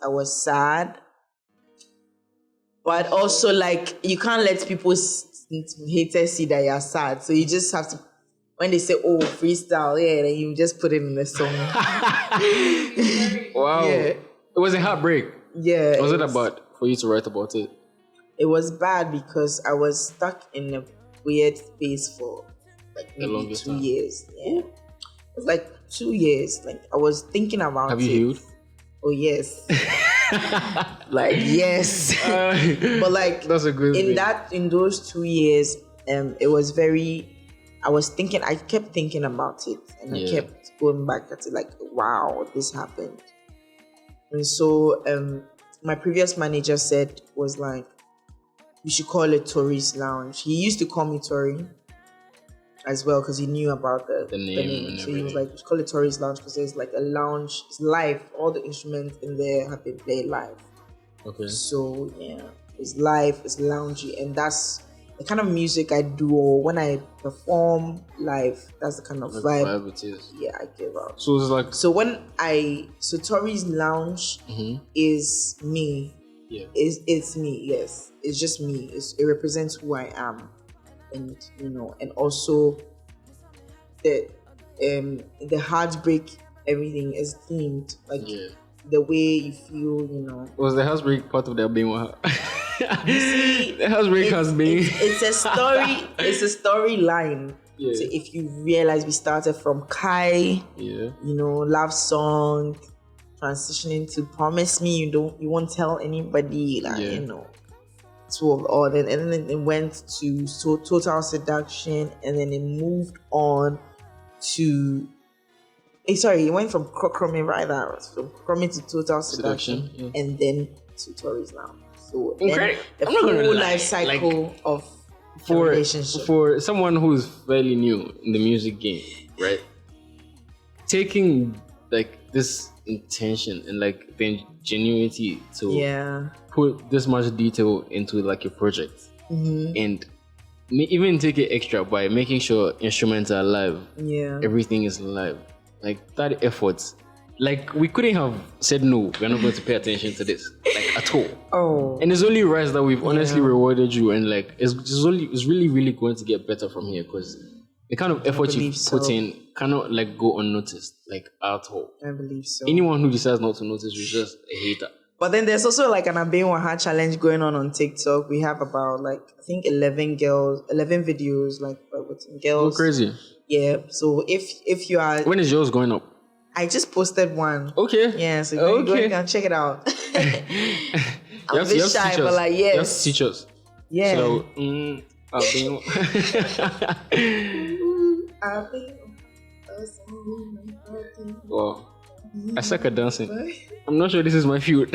I was sad. But also, like, you can't let haters see that you're sad. So you just have to, when they say, oh, freestyle, yeah, then you just put it in the song. Wow. Yeah. It was a heartbreak. Yeah. Was it about for you to write about it? It was bad because I was stuck in a weird space for like maybe 2 years. Yeah. It was like 2 years. Like, I was thinking about it. Have you healed? Oh, yes. Like, yes. But like, that's a good in those 2 years, it was I kept thinking about it, and I kept going back at it, like, wow, this happened. And so my previous manager was like, we should call it Tori's Lounge. He used to call me Tori as well because he knew about the name. So he was like, we should call it Tori's Lounge because there's like a lounge. It's live. All the instruments in there have been played live. Okay. So yeah, it's live, it's loungy, and that's the kind of music I do. Or when I perform live, that's the kind of vibe it is. Yeah, I give out. So it's like, so Tori's Lounge is me. Yeah. It's me. Yes, it's just me. It represents who I am, and and also the heartbreak. Everything is themed like. Yeah. The way you feel, Was the heartbreak part of the being? The heartbreak has been. It's a story. It's a storyline. Yeah. So if you realize we started from Kai, love song, transitioning to Promise Me, you won't tell anybody, two of all. And then it went to Total Seduction, and then it moved on to. It went from Chromie from Chromie to Total Seduction, and then to Tori's Lounge. So then the full life cycle of the relationship. For someone who's fairly new in the music game, right? Taking like this intention and like the ingenuity to put this much detail into like a project, and even take it extra by making sure instruments are live. Yeah, everything is live. Like that effort, like we couldn't have said no. We're not going to pay attention to this, like at all. Oh, and it's only right that we've honestly rewarded you, and like it's really really going to get better from here because the kind of effort you put in cannot like go unnoticed, like at all. I believe so. Anyone who decides not to notice is just a hater. But then there's also like an Abewaha challenge going on TikTok. We have about like I think 11 videos like with girls. Oh, crazy. Yeah. So if you are, when is yours going up? I just posted one. Okay. Yeah. So go and check it out. I'm a bit shy, but like yes. You have to teach us. Yeah. So wow. I suck at dancing. I'm not sure this is my field.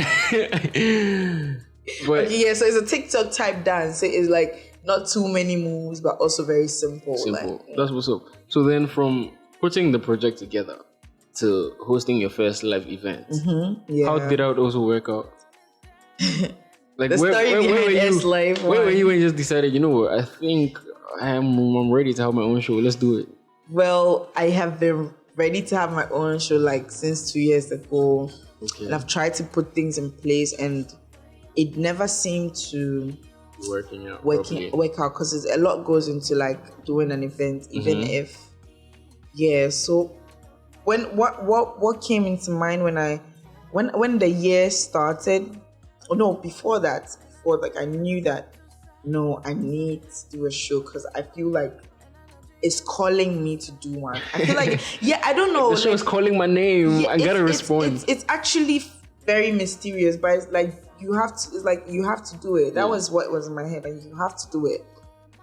But okay, so it's a TikTok type dance. So it's like not too many moves, but also very simple. Simple. That's what's up. So then from putting the project together to hosting your first live event, how did that also work out? Like where were you? Where were you when you just decided, you know what, I think I'm ready to have my own show. Let's do it. Well, I have been ready to have my own show like since 2 years ago. Okay. And I've tried to put things in place and it never seemed to work out because a lot goes into like doing an event, even if so when what came into mind when the year started, before that I knew that I need to do a show because I feel like it's calling me to do one. I feel like I don't know. The show is calling my name. I gotta respond. It's actually very mysterious, but it's like you have to do it. That was what was in my head. Like you have to do it.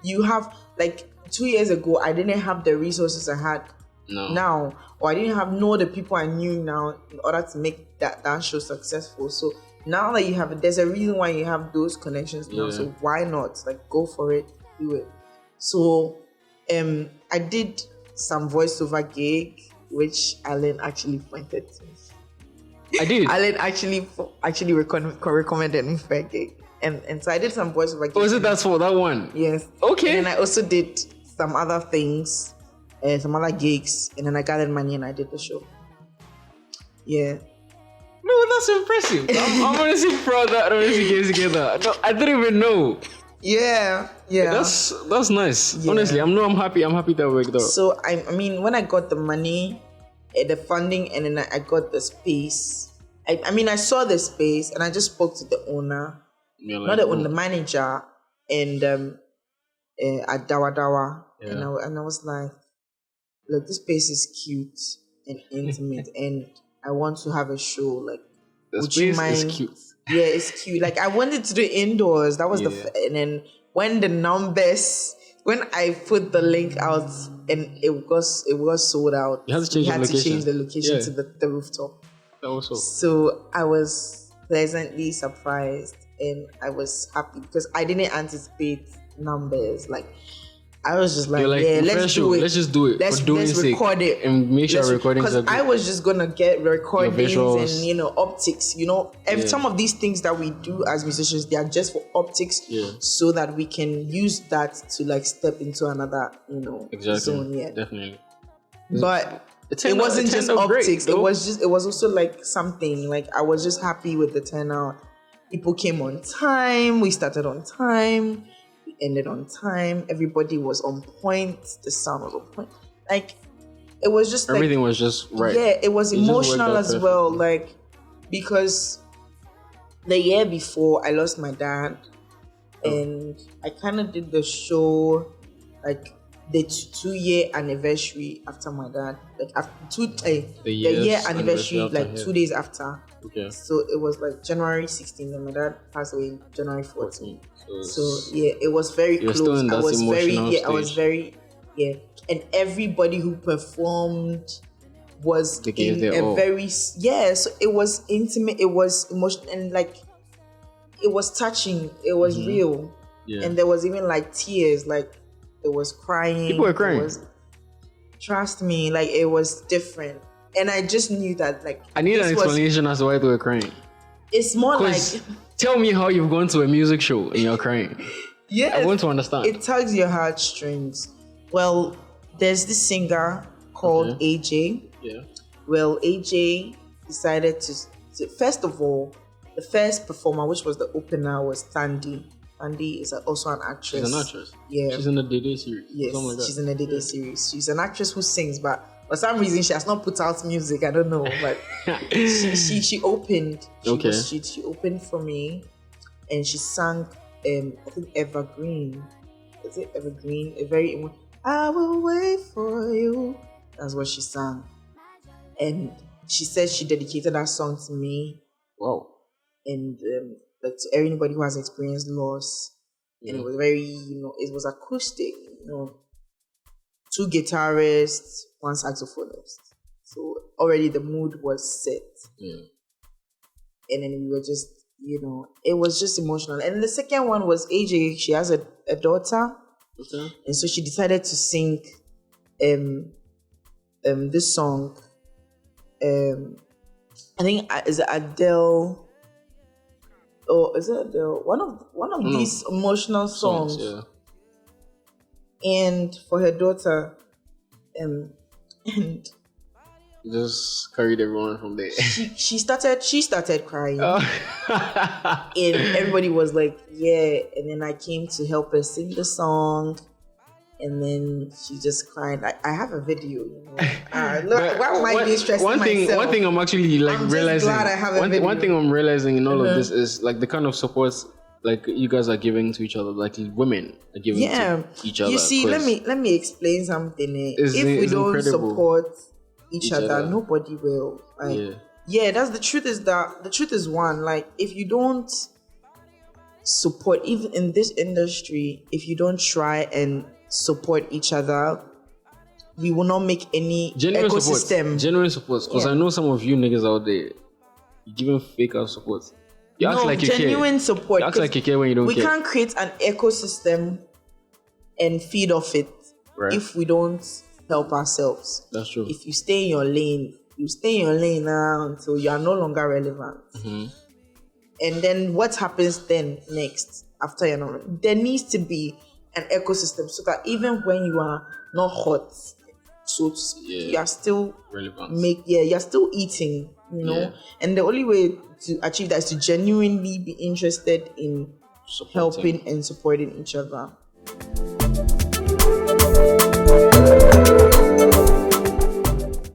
You have like 2 years ago, I didn't have the resources I had now, or I didn't have the people I knew now in order to make that show successful. So now that you have it, there's a reason why you have those connections now. So why not go for it, do it. So I did some voiceover gig, which Alan actually pointed to. I did. Alan actually recommended me for a gig, and so I did some voiceover gigs. Oh, is it that one? Yes. Okay. And then I also did some other things, some other gigs, and then I gathered money and I did the show. Yeah. No, that's impressive. I'm honestly proud that honestly came together. No, I didn't even know. Yeah. That's nice. Yeah. Honestly, I'm happy. I'm happy that worked out. So I mean, when I got the money, the funding, and then I got the space. I mean, I saw the space, and I just spoke to the owner, not the owner, the manager, and at Dawa Dawa, and I was like, look, this space is cute and intimate, and I want to have a show. Like, would you mind? Is cute. Yeah, it's cute. Like, I wanted to do it indoors. That was and then when I put the link out and it was sold out, you had to change the location to the rooftop. That was so I was pleasantly surprised and I was happy because I didn't anticipate numbers. Like, I was just like, let's do it. Let's just do it. Let's record it and make sure recordings are good. Because I was just gonna get recordings and optics. Some of these things that we do as musicians, they are just for optics, so that we can use that to like step into another zone. Yeah, definitely. But it wasn't just optics. It was also like something. Like, I was just happy with the turnout. People came on time. We started on time. Ended on time. Everybody was on point. The sound was on point. Like, it was just everything was just right. Yeah, it was emotional as well. Like, because the year before I lost my dad, and I kind of did the show like the 2-year anniversary after my dad. Like, after the year anniversary like 2 days after. Okay. So it was like January 16th, and my dad passed away January 14th. So yeah, it was very close. I was very, and everybody who performed was in a very, so it was intimate, it was emotional, and like, it was touching, it was real, and there was even like tears, like, it was crying. People were crying. Trust me, like, it was different, and I just knew that, like, I need an explanation as to why they were crying. It's more like, tell me how you've gone to a music show and you're crying. Yeah, I want to understand. It tugs your heartstrings. Well, there's this singer called AJ. Yeah. Well, AJ decided to first of all, the first performer, which was the opener, was Tandy. Tandy is also an actress. She's an actress. Yeah. She's in the Dede series. Yes, she's in the Dede series. She's an actress who sings, but for some reason she has not put out music. I don't know, but she opened. She opened for me, and she sang I think Evergreen. Is it Evergreen? I will wait for you. That's what she sang, and she said she dedicated that song to me. Wow. And like, to anybody who has experienced loss, and it was very, it was acoustic, 2 guitarists, 1 saxophonist. So already the mood was set. And then we were just, it was just emotional. And the second one was AJ. She has a daughter. Okay. And so she decided to sing this song. I think, is it Adele? Oh, is it Adele? One of these emotional songs. Yeah. And for her daughter, and just carried everyone from there. She started crying, and everybody was like, "Yeah." And then I came to help her sing the song, and then she just cried. I have a video. Look, why am I being stressed myself? One thing I'm actually like realizing. Glad I have a video. One thing I'm realizing in all of this is like the kind of support like you guys are giving to each other, like women are giving to each other. You see, let me explain something. If we don't support each other, nobody will. That's the truth. The truth is one. Like, if you don't support, even in this industry, if you don't try and support each other, we will not make any genuine ecosystem. Genuine support. Because I know some of you niggas out there giving fake out support. You act like you genuine care. Support. You act like you care when you don't care. We can't create an ecosystem and feed off it if we don't help ourselves. That's true. If you stay in your lane, now until you are no longer relevant. And then what happens then next after you're not? There needs to be an ecosystem so that even when you are not hot, so to speak, you are still relevant. You're still eating. you know. And the only way to achieve that is to genuinely be interested in helping and supporting each other.